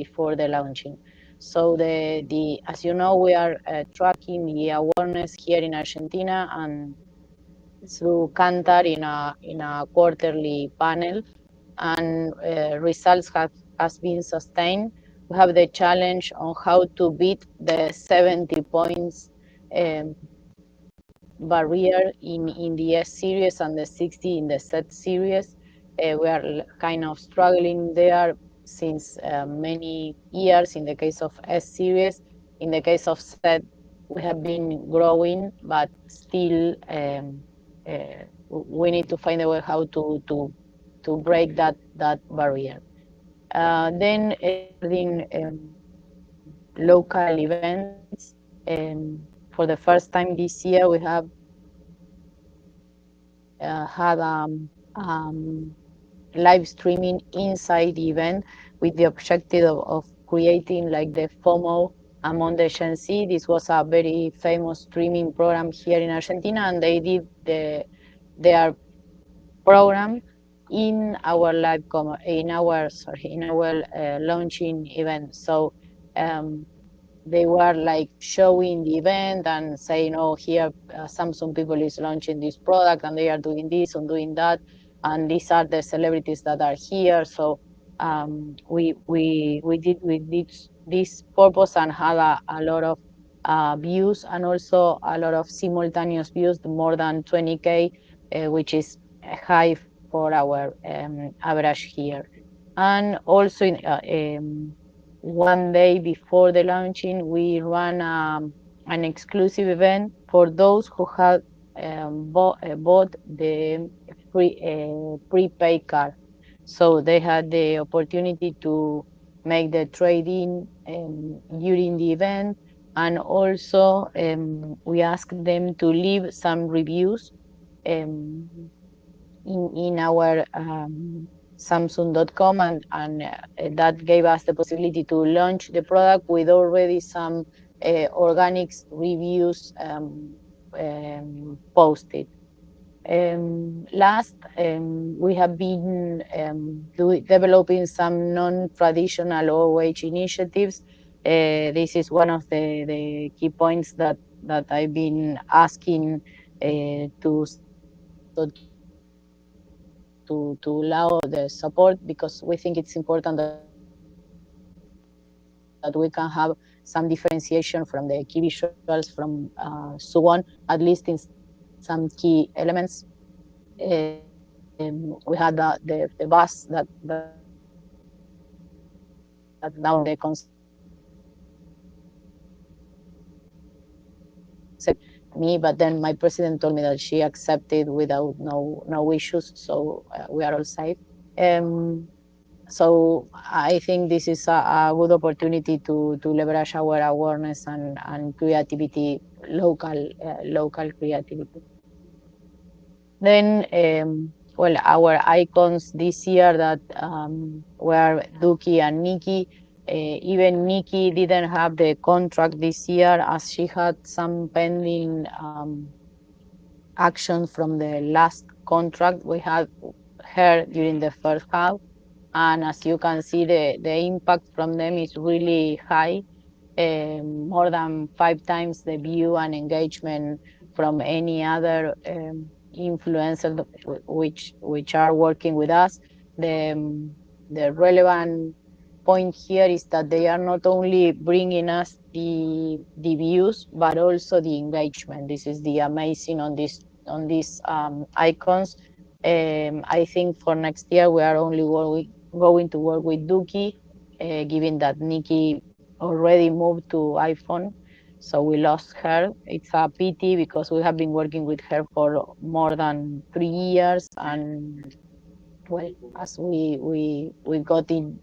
before the launching. So as you know, we are tracking the awareness here in Argentina and through Cantar in a quarterly panel, and results has been sustained. We have the challenge on how to beat the 70 points um, barrier in the S series and the 60 in the Z series. We are kind of struggling there since many years in the case of S series. In the case of Z, we have been growing, but still we need to find a way how to break that barrier. Then regarding local events, for the first time this year, we have had live streaming inside the event with the objective of creating like the FOMO among the Gen Z. This was a very famous streaming program here in Argentina, and they did their program in our launching event. So they were like showing the event and saying, "Oh, here Samsung people is launching this product, and they are doing this and doing that, and these are the celebrities that are here." So we did this purpose and had a lot of views, and also a lot of simultaneous views, more than 20K, which is high for our average here. And also one day before the launching, we ran an exclusive event for those who had bought the prepaid card. So they had the opportunity to make the trade-in during the event, and also we asked them to leave some reviews um, in our Samsung.com, and that gave us the possibility to launch the product with already some organic reviews posted. Last, we have been developing some non-traditional OH initiatives. This is one of the key points that I've been asking to Seasa also to allow the support, because we think it's important that we can have some differentiation from the key visuals from Suwon, at least in some key elements. We had the bus that now the concept me, but then my president told me that she accepted without no issues, so we are all safe. Um, so I think this is a good opportunity to leverage our awareness and creativity, local creativity. Then, well, our icons this year that were Duki and Nikki. Even Nikki didn't have the contract this year, as she had some pending actions from the last contract we had her during the first half. And as you can see, the impact from them is really high, more than 5 times the view and engagement from any other influencer which are working with us. The relevant point here is that they are not only bringing us the views, but also the engagement. This is the amazing on these icons. I think for next year we are only going to work with Duki, given that Nikki already moved to iPhone, so we lost her. It's a pity because we have been working with her for more than 3 years, and well, as we got in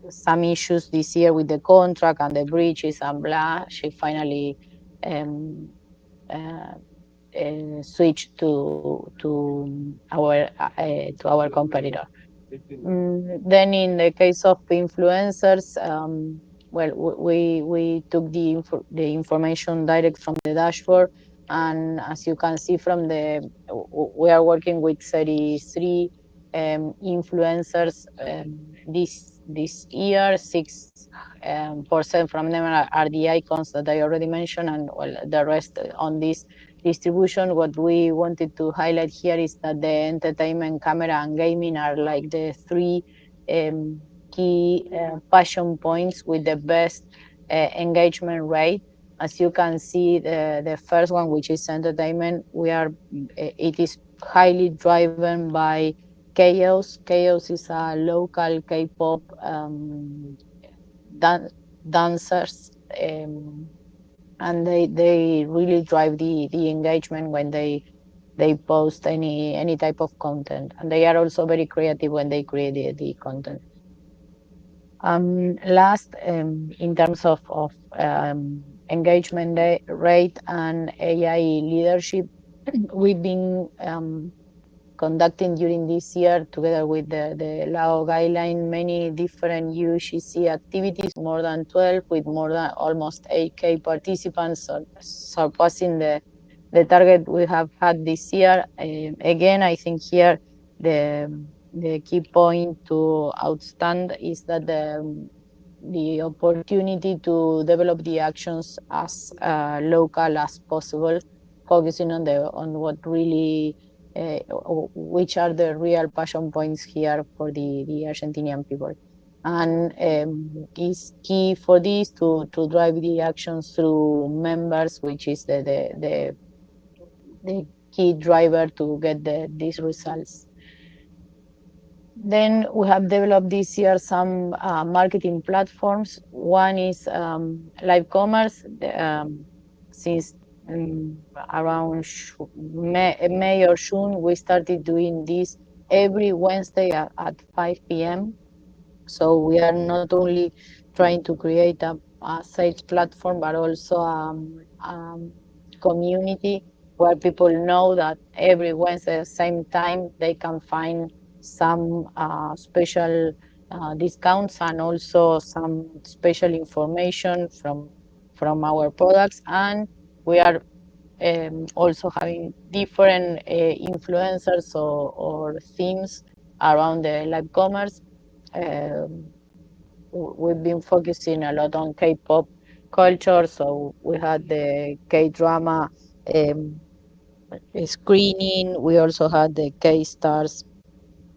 some issues this year with the contract and the breaches and blah, she finally um, uh, switched to our competitor. Then in the case of influencers, well, we took the information direct from the dashboard, and as you can see from we are working with 33 influencers this year. 6% from them are the icons that I already mentioned, and well, the rest on this distribution. What we wanted to highlight here is that the entertainment, camera, and gaming are like the three um, key passion points with the best engagement rate. As you can see, the first one, which is entertainment, it is highly driven by Chaos. Chaos is a local K-pop dan- dancers, and they really drive the engagement when they post any type of content, and they are also very creative when they create the content. Last, in terms of engagement rate and AI leadership, we've been conducting during this year, together with the LAO guideline, many different UGC activities, more than 12, with more than almost 8K participants, surpassing the target we have had this year. Again, I think here the key point to outstand is that the opportunity to develop the actions as local as possible, focusing on what really which are the real passion points here for the Argentinian people. And is key for this to drive the actions through members, which is the key driver to get these results. Then we have developed this year some marketing platforms. One is live commerce. Since around May or June, we started doing this every Wednesday at 5 p.m. So we are not only trying to create a sales platform, but also community where people know that every Wednesday at the same time they can find some special discounts, and also some special information from our products. And we are also having different influencers or themes around the live commerce. Um, we've been focusing a lot on K-pop culture, so we had the K-drama um, screening. We also had the K-stars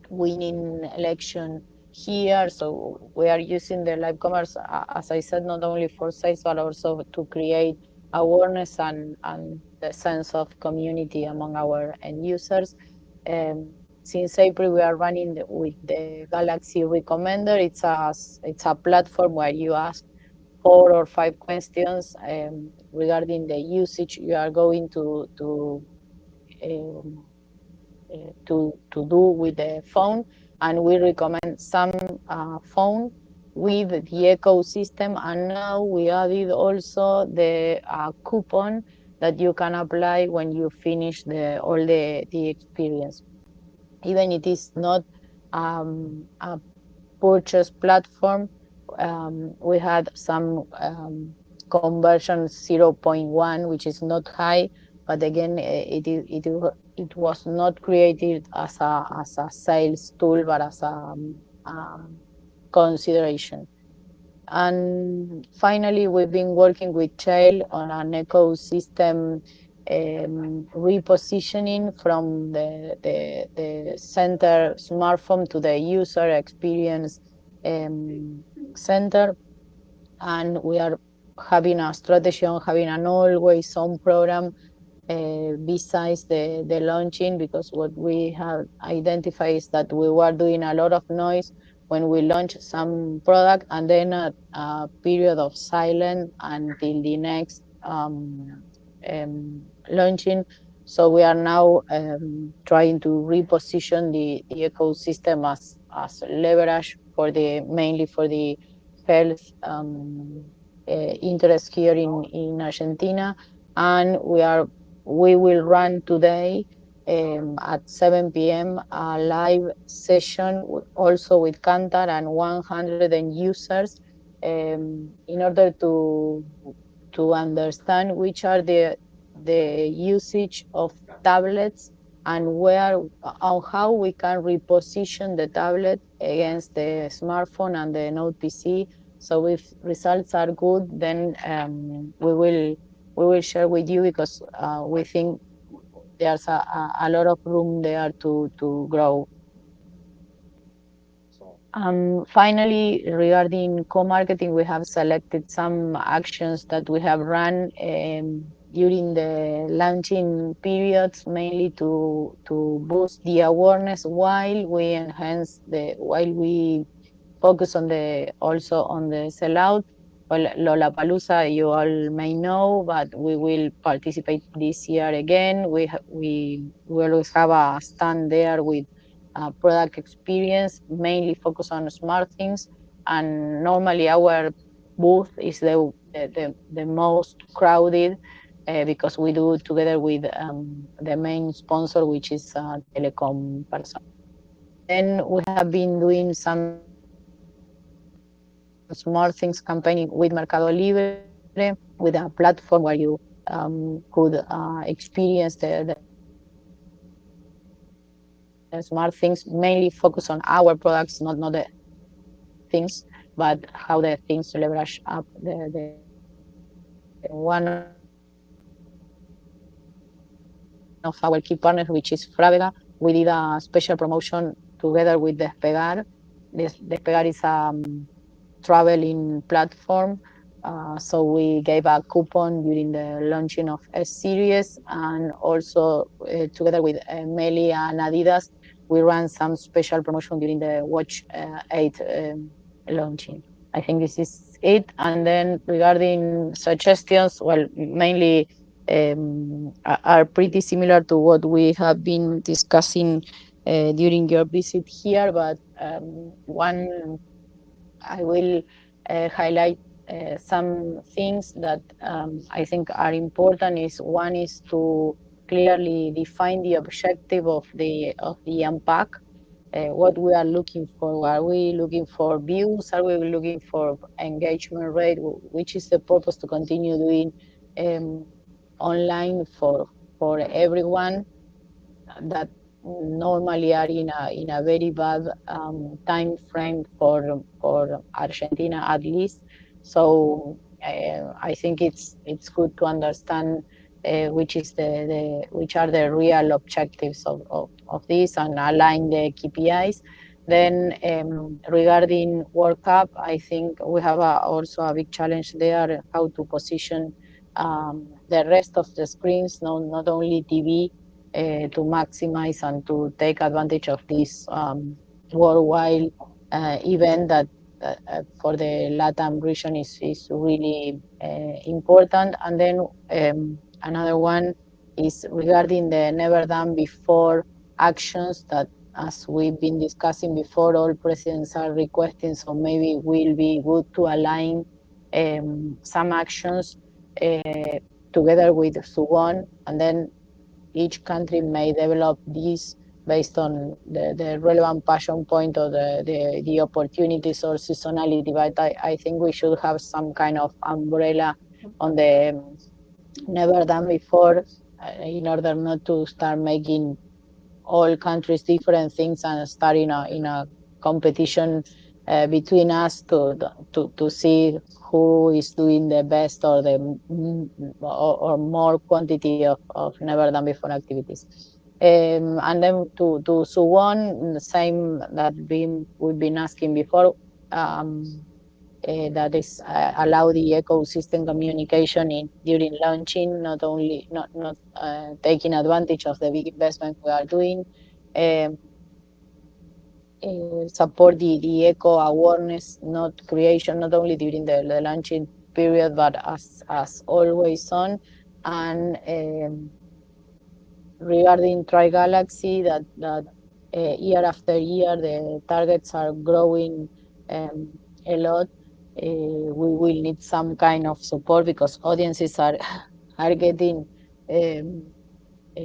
winning election here. So we are using the live commerce, as I said, not only for sales, but also to create awareness and the sense of community among our end users. Since April, we are running with the Galaxy Recommender. It's a platform where you ask 4 or 5 questions regarding the usage you are going um, to do with the phone, and we recommend some phone with the ecosystem. And now we added also the coupon that you can apply when you finish all the experience. Even it is not a purchase platform, we had some conversion 0.1, which is not high, but again, it was not created as a sales tool, but as a consideration. And finally, we've been working with Chael on an ecosystem repositioning from the center smartphone to the user experience center. And we are having a strategy on having an always on program besides the launching, because what we have identified is that we were doing a lot of noise when we launch some product, and then a period of silence until the next launching. So we are now trying to reposition the ecosystem as leverage for mainly for the health interest here in Argentina. And we will run today at 7 p.m. a live session also with Kantar and 100 end users, in order to understand which are the usage of tablets and where on how we can reposition the tablet against the smartphone and the Note PC. So if results are good, then we will share with you because we think there's a lot of room there to grow. Finally, regarding co-marketing, we have selected some actions that we have run during the launching periods, mainly to boost the awareness while we focus on the also on the sellout. Well, Lollapalooza, you all may know, but we will participate this year again. We always have a stand there with product experience, mainly focus on smart things. And normally our booth is the most crowded because we do it together with the main sponsor, which is Telecom Personal. Then we have been doing some smart things campaigning with Mercado Libre, with a platform where you could experience the smart things, mainly focus on our products, not the things, but how the things leverage up the one of our key partners, which is Fravega. We did a special promotion together with Despegar. Despegar is traveling platform. So we gave a coupon during the launching of S series, and also together with Meli and Adidas, we ran some special promotion during the Watch 8 launching. I think this is it. And then regarding suggestions, well, mainly are pretty similar to what we have been discussing during your visit here, but one I will highlight some things that I think are important. Is one is to clearly define the objective of the unpack. What we are looking for. Are we looking for views? Are we looking for engagement rate? Which is the purpose to continue doing um, online for everyone that normally are in a very bad time frame for Argentina at least. So I think it's good to understand which are the real objectives of this and align the KPIs. Then regarding World Cup, I think we have also a big challenge there, how to position the rest of the screens, not only TV, to maximize and to take advantage of this worldwide event that for the LATAM region is really important. And then another one is regarding the never done before actions that, as we've been discussing before, all presidents are requesting. So maybe will be good to align some actions together with SUBON, and then each country may develop these based on the relevant passion point or the opportunities or seasonality. But I think we should have some kind of umbrella on the never done before in order not to start making all countries different things and start in a competition between us to see who is doing the best or or more quantity of never done before activities. And then to so on, the same that we've been asking before. Um, that is allow the ecosystem communication during launching, not taking advantage of the big investment we are doing. Um, Support the eco awareness, not creation, not only during the launching period, but as always on. And regarding Tri-Galaxy, that year after year the targets are growing a lot. We will need some kind of support because audiences are are getting um, uh,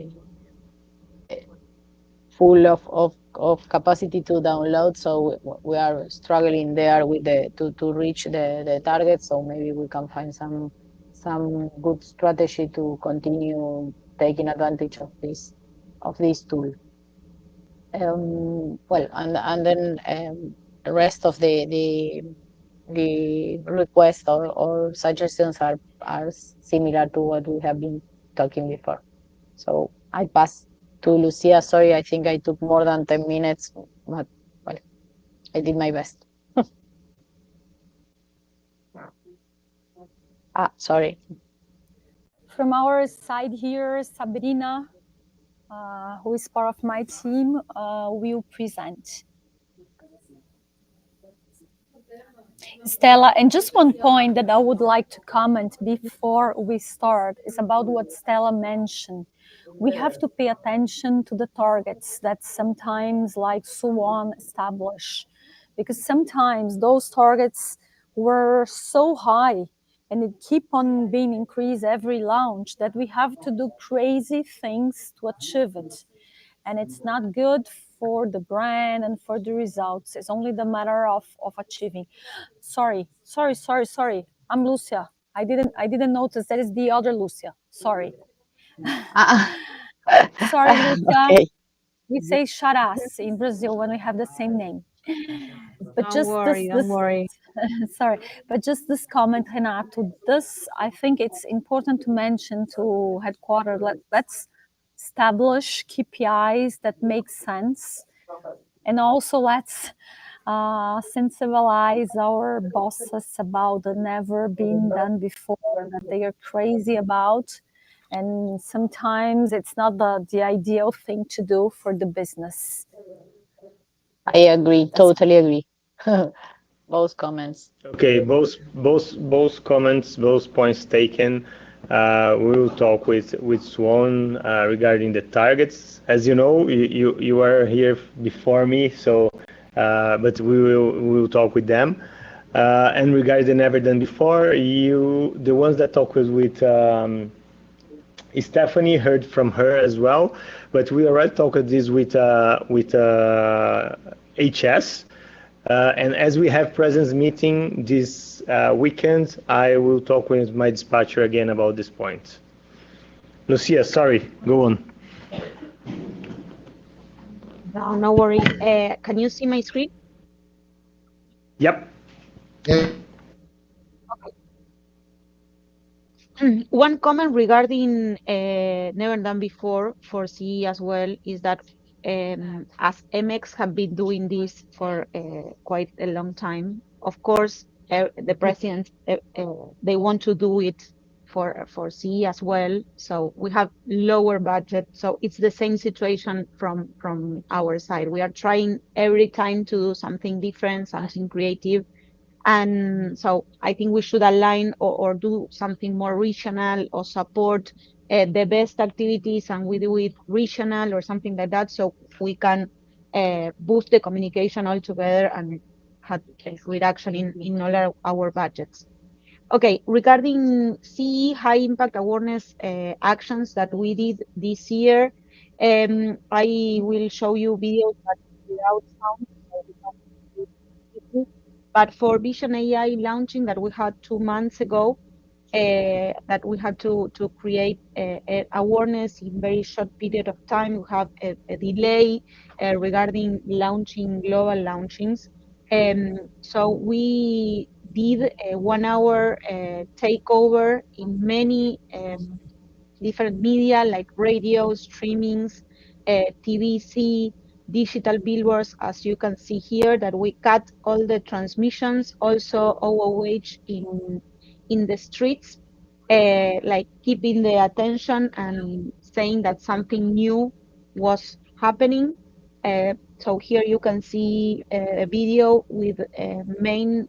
full of capacity to download. So we are struggling there with to reach the target. So maybe we can find some good strategy to continue taking advantage this tool. Well, and then the rest of the requests or suggestions are similar to what we have been talking before. So I pass to Lucia. Sorry, I think I took more than 10 minutes, but well, I did my best. Sorry. From our side here, Sabrina, who is part of my team, will present. Stella, and just one point that I would like to comment before we start is about what Stella mentioned. We have to pay attention to the targets that sometimes like Suwon establish, because sometimes those targets were so high and it keep on being increased every launch that we have to do crazy things to achieve it. And it's not good for the brand and for the results. It's only the matter of achieving. Sorry. I'm Lucia. I didn't notice that is the other Lucia. Sorry. Ah, Sorry, Lucia. okay. We say charas in Brazil when we have the same name. But Don't just worry, don't this worry. sorry, but just this comment, Renato, this I think it's important to mention to headquarters. Let's establish KPIs that make sense, and also let's sensibilize our bosses about the never been done before that they are crazy about, and sometimes it's not the ideal thing to do for the business. I agree, That's totally agree. Both comments. Okay, both comments, both points taken. We will talk with Swan regarding the targets. As you know, you are here before me, so but we will talk with them. And regarding the never done before, the ones that talk with Stephanie heard from her as well, but we already talked this with HS. And as we have presence meeting this weekend, I will talk with my dispatcher again about this point. Lucia, sorry, go on. No, no worry. Can you see my screen? Yep. One comment regarding Never Done Before for CE as well is that as MX have been doing this for quite a long time, of course, the president they want to do it for CE as well. So we have lower budget. So it's the same situation from our side. We are trying every time to do something different, something creative, and so I think we should align or do something more regional or support the best activities, and we do it regional or something like that, so we can boost the communication all together and have a reduction in all our budgets. Okay, regarding CE high impact awareness actions that we did this year, I will show you videos that without sound. So we can see it. But for Vision AI launching that we had 2 months ago, that we had to create awareness in very short period of time. We have a delay regarding launching global launchings. So we did a 1 hour takeover in many different media like radio, streamings, TVC, digital billboards, as you can see here, that we cut all the transmissions, also OOH in the streets, like keeping the attention and saying that something new was happening. So here you can see a video with main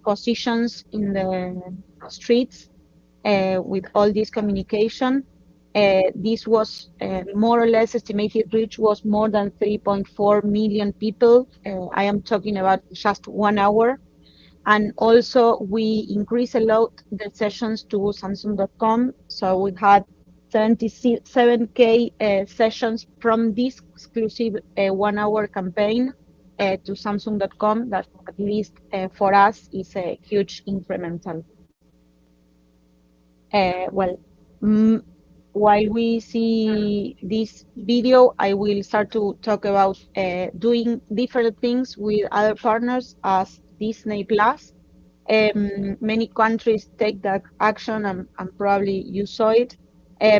positions in the streets with all this communication. This was more or less estimated reach was more than 3.4 million people. I am talking about just 1 hour. And also we increased a lot the sessions to Samsung.com. So we had 77K sessions from this exclusive 1 hour campaign to Samsung.com. That at least for us is a huge incremental. Well, while we see this video, I will start to talk about doing different things with other partners as Disney Plus. Many countries take that action, and probably you saw it.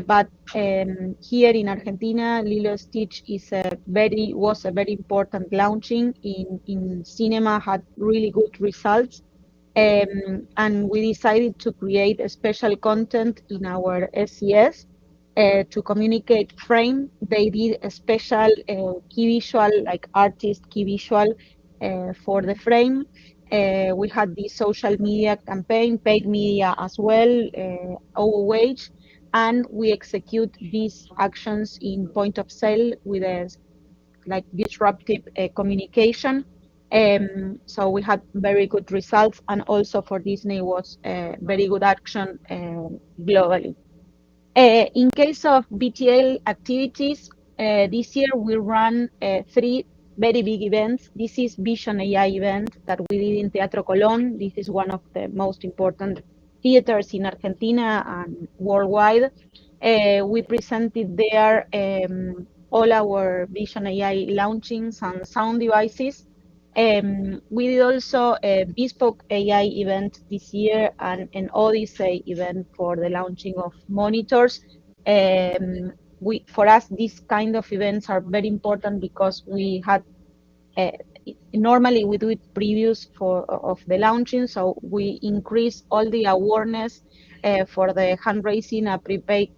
But here in Argentina, Lilo Stitch was a very important launching in cinema, had really good results. And we decided to create a special content in our SES to communicate frame. They did a special key visual, like artist key visual for the frame. We had the social media campaign, paid media as well, OOH, and we execute these actions in point of sale with a like disruptive communication. So we had very good results, and also for Disney was very good action globally. In case of BTL activities, this year we ran three very big events. This is Vision AI event that we did in Teatro Colón. This is one of the most important theaters in Argentina and worldwide. We presented there all our Vision AI launchings and sound devices. We did also a bespoke AI event this year and an Odyssey event for the launching of monitors. For us, these kind of events are very important because we had uh, normally we do it previous of the launching, so we increase all the awareness for the fundraising a prepaid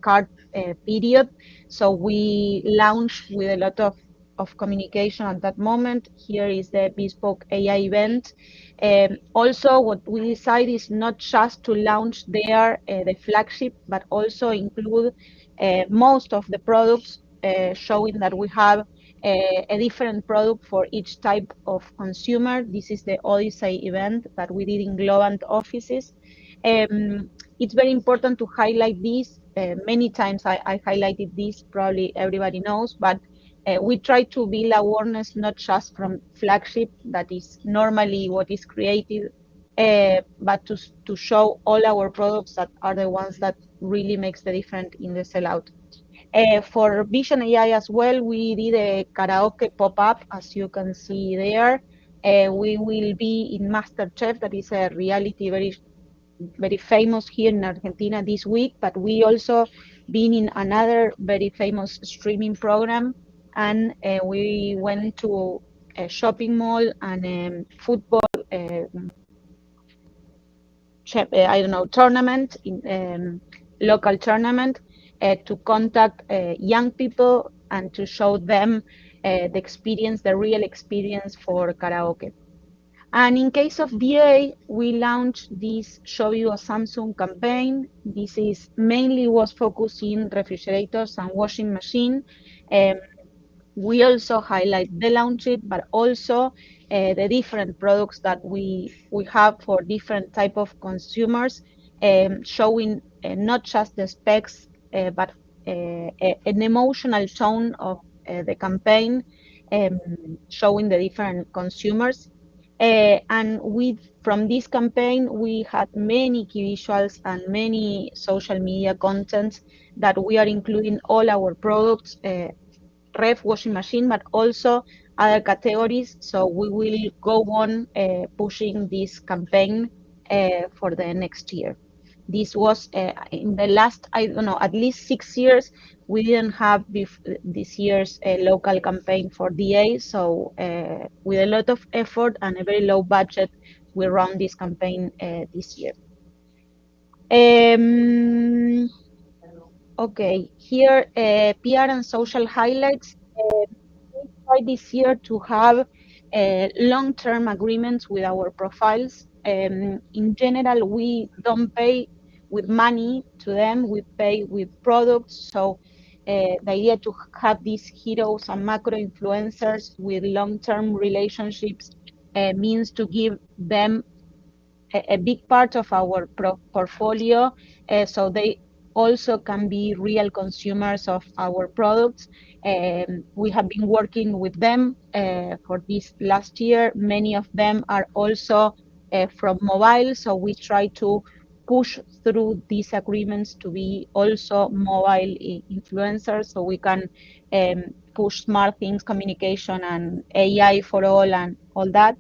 card period. So we launch with a lot of communication at that moment. Here is the bespoke AI event. Also, what we decide is not just to launch there the flagship, but also include most of the products, showing that we have a different product for each type of consumer. This is the Odyssey event that we did in Globant offices. It's very important to highlight this. Many times I highlighted this, probably everybody knows, but we try to build awareness not just from flagship, that is normally what is created, but to show all our products that are the ones that really makes the difference in the sellout. For Vision AI as well, we did a karaoke pop-up, as you can see there. We will be in MasterChef, that is a reality very famous here in Argentina this week, but we also been in another very famous streaming program, and we went to a shopping mall and football I don't know, tournament, in local tournament, to contact young people and to show them the experience, the real experience for karaoke. And in case of DA, we launched this Show You a Samsung campaign. This is mainly was focused in refrigerators and washing machine. Um, we also highlight the launch it, but also the different products that we have for different type of consumers, showing not just the specs, but an emotional tone of the campaign, um, showing the different consumers. And from this campaign, we had many key visuals and many social media contents that we are including all our products, ref washing machine, but also other categories. So we will go on pushing this campaign for the next year. This was in the last, I don't know, at least 6 years, we didn't have this year's local campaign for DA. So with a lot of effort and a very low budget, we run this campaign this year. Okay, here PR and social highlights. We try this year to have long-term agreements with our profiles. In general, we don't pay with money to them, we pay with products. So the idea to have these heroes and macro influencers with long-term relationships means to give them a big part of our portfolio, so they also can be real consumers of our products. We have been working with them for this last year. Many of them are also from mobile, so we try to push through these agreements to be also mobile influencers, so we can push smart things, communication, and AI for all and all that.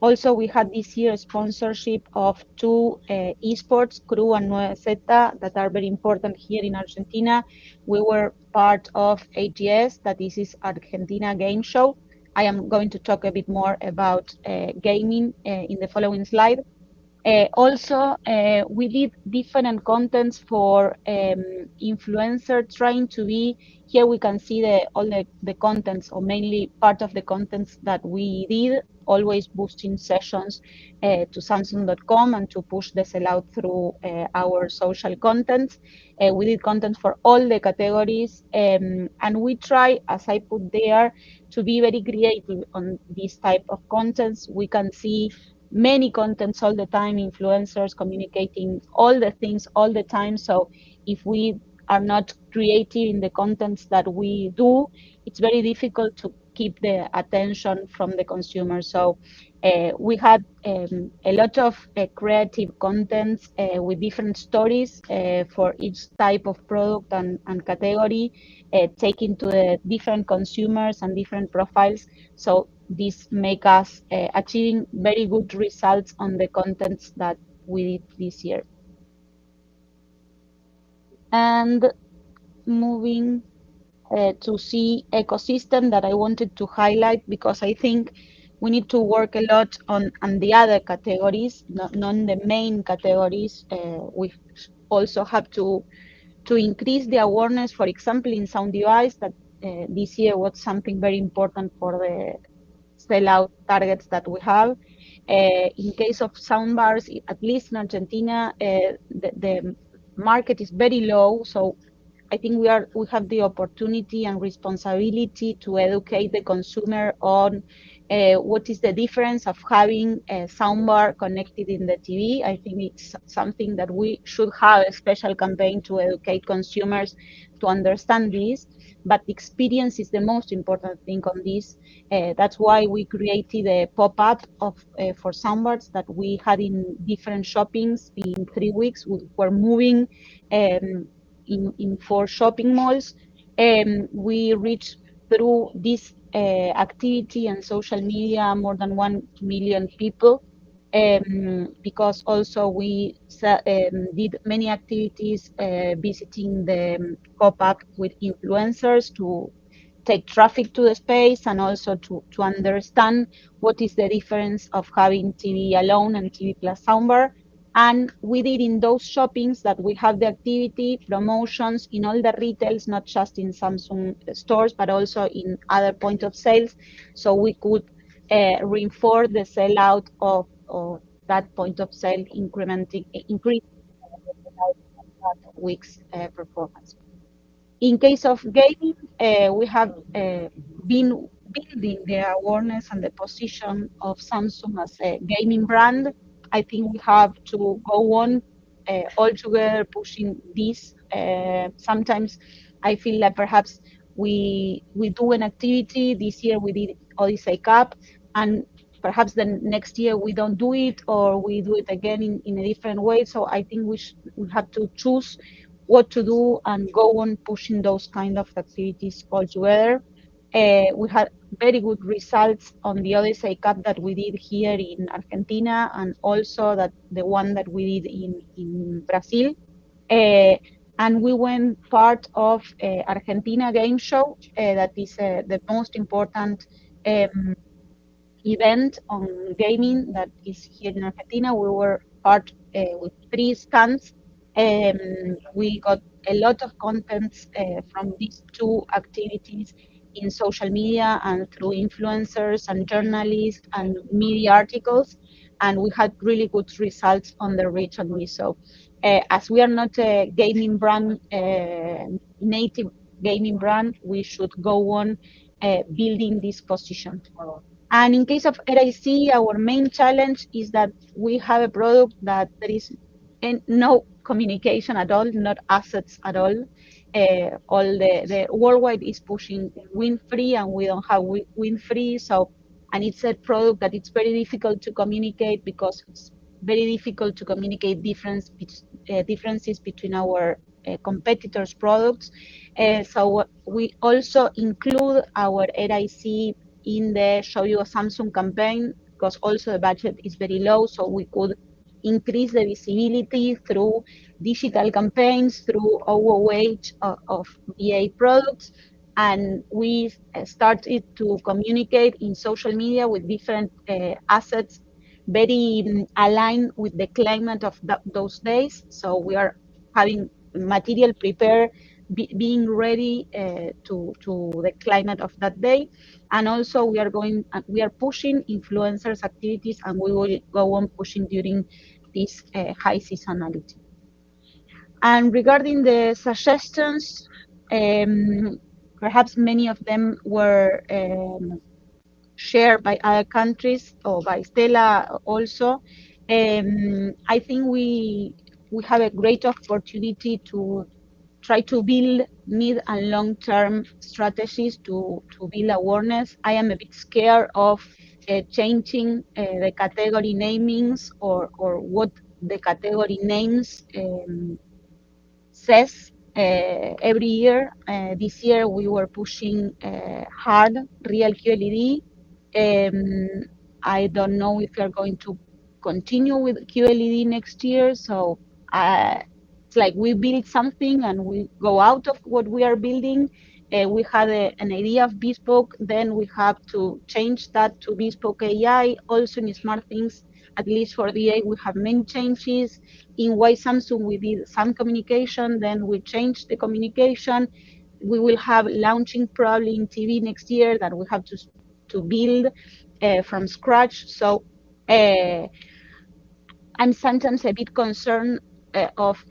Also, we had this year sponsorship of two esports, Crew and Zeta, that are very important here in Argentina. We were part of AGS, that is Argentina Game Show. I am going to talk a bit more about gaming in the following slide. Also, we did different contents for influencer trying to be, here we can see all the contents, or mainly part of the contents that we did, always boosting sessions to Samsung.com and to push the sellout through our social contents. We did content for all the categories, and we try, as I put there, to be very creative on this type of contents. We can see many contents all the time, influencers communicating all the things all the time. So if we are not creative in the contents that we do, it's very difficult to keep the attention from the consumer. So we had a lot of creative contents with different stories for each type of product and category, taking to the different consumers and different profiles. So this make us achieving very good results on the contents that we did this year. And moving to see ecosystem, that I wanted to highlight, because I think we need to work a lot on the other categories, not the main categories. We also have to increase the awareness, for example, in sound device, that this year was something very important for the sellout targets that we have. In case of soundbars, at least in Argentina, the market is very low. So I think we have the opportunity and responsibility to educate the consumer on what is the difference of having a soundbar connected in the TV. I think it's something that we should have a special campaign to educate consumers to understand this. But experience is the most important thing on this. That's why we created a pop-up of for soundbars that we had in different shoppings in 3 weeks. We were moving in 4 shopping malls. We reached through this activity and social media more than 1 million people, because also we did many activities visiting the pop-up with influencers to take traffic to the space, and also to understand what is the difference of having TV alone and TV plus soundbar. And we did in those shoppings that we have the activity promotions in all the retails, not just in Samsung stores, but also in other point of sales. So we could reinforce the sellout of that point of sale, increase that week's performance. In case of gaming, we have been building the awareness and the position of Samsung as a gaming brand. I think we have to go on all together pushing this. Sometimes I feel like perhaps we do an activity. This year we did Odyssey Cup, and perhaps the next year we don't do it, or we do it again in a different way. So I think we have to choose what to do and go on pushing those kind of activities all together. We had very good results on the Odyssey Cup that we did here in Argentina, and also that the one that we did in Brazil. And we went part of Argentina Game Show, that is the most important event on gaming that is here in Argentina. We were part with 3 stands. We got a lot of content from these 2 activities in social media and through influencers and journalists and media articles, and we had really good results on the reach on this. So as we are not a gaming brand, native gaming brand, we should go on building this position. And in case of RIC, our main challenge is that we have a product that there is no communication at all, not assets at all. All the worldwide is pushing win-free, and we don't have win-free. So, and it's a product that it's very difficult to communicate because it's very difficult to communicate differences between our competitors' products. So we also include our RIC in the Show You a Samsung campaign because also the budget is very low, so we could increase the visibility through digital campaigns, through OOH of VA products, and we started to communicate in social media with different assets very aligned with the climate of those days. So we are having material prepared, being ready to the climate of that day. And also we are pushing influencers activities, and we will go on pushing during this high seasonality. And regarding the suggestions, perhaps many of them were shared by other countries or by Stella also. I think we have a great opportunity to try to build mid and long term strategies to build awareness. I am a bit scared of changing the category namings or what the category names says every year. This year we were pushing hard real QLED. I don't know if we are going to continue with QLED next year. So it's like we build something and we go out of what we are building. We had an idea of bespoke, then we have to change that to bespoke AI. Also in smart things, at least for the A, we have many changes. In why Samsung, we did some communication, then we changed the communication. We will have launching probably in TV next year that we have to build from scratch. So I'm sometimes a bit concerned of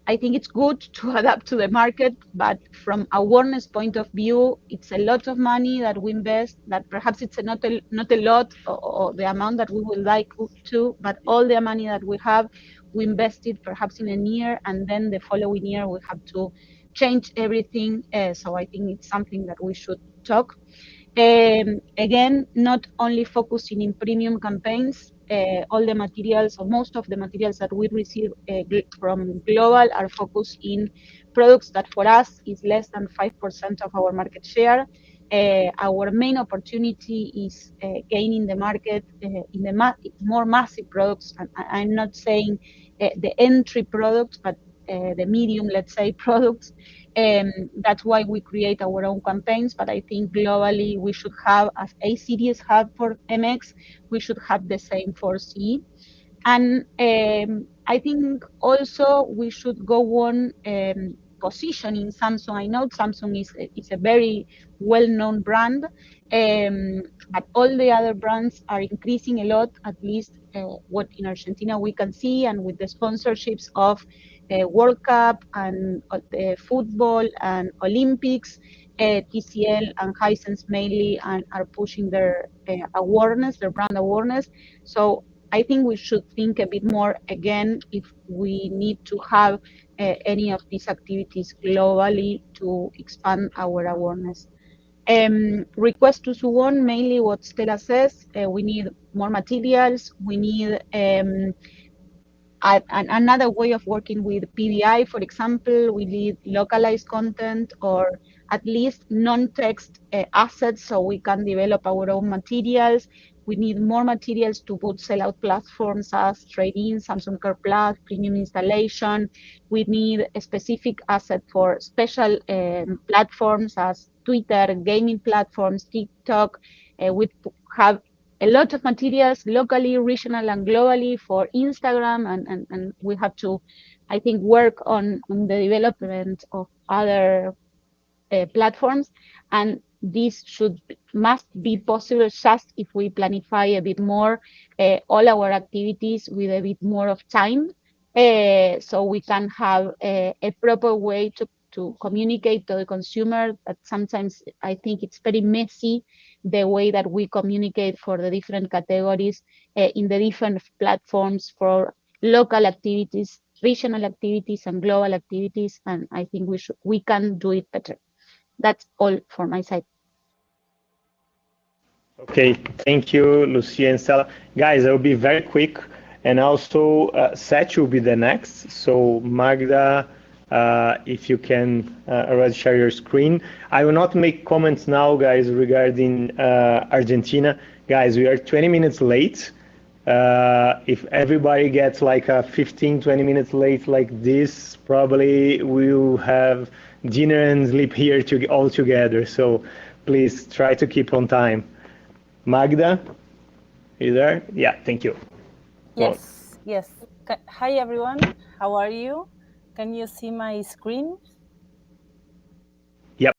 I think it's good to adapt to the market, but from awareness point of view, it's a lot of money that we invest. That perhaps it's not a lot or the amount that we would like to, but all the money that we have, we invested perhaps in a year, and then the following year we have to change everything. So I think it's something that we should talk. Again, not only focusing in premium campaigns, all the materials or most of the materials that we receive from global are focused in products that for us is less than 5% of our market share. Our main opportunity is gaining the market in the more massive products. I'm not saying the entry products, but the medium, let's say, products. That's why we create our own campaigns. But I think globally we should have, as A series have for MX, we should have the same for C. And I think also we should go on positioning Samsung. I know Samsung is a very well-known brand, but all the other brands are increasing a lot, at least what in Argentina we can see, and with the sponsorships of World Cup and football and Olympics, TCL and Hisense mainly are pushing their awareness, their brand awareness. So I think we should think a bit more again if we need to have any of these activities globally to expand our awareness. Request to Suwon, mainly what Stella says, we need more materials, we need another way of working with PBI, for example, we need localized content or at least non-text assets so we can develop our own materials. We need more materials to put sellout platforms as Trade-in, Samsung Care Plus, premium installation. We need a specific asset for special platforms as Twitter, gaming platforms, TikTok. We have a lot of materials locally, regional, and globally for Instagram, and we have to, I think, work on the development of other platforms, and this must be possible just if we planify a bit more all our activities with a bit more of time, so we can have a proper way to communicate to the consumer. But sometimes I think it's very messy the way that we communicate for the different categories in the different platforms for local activities, regional activities, and global activities, and I think we can do it better. That's all for my side. Okay, thank you, Lucia and Stella. Guys, I will be very quick. And also, Seth will be the next. So Magda, if you can already share your screen. I will not make comments now, guys, regarding Argentina. Guys, we are 20 minutes late. If everybody gets like a 15, 20 minutes late like this, probably we'll have dinner and sleep here all together. So please try to keep on time. Magda, you there? Yeah, thank you. Yes, yes. Hi, everyone. How are you? Can you see my screen?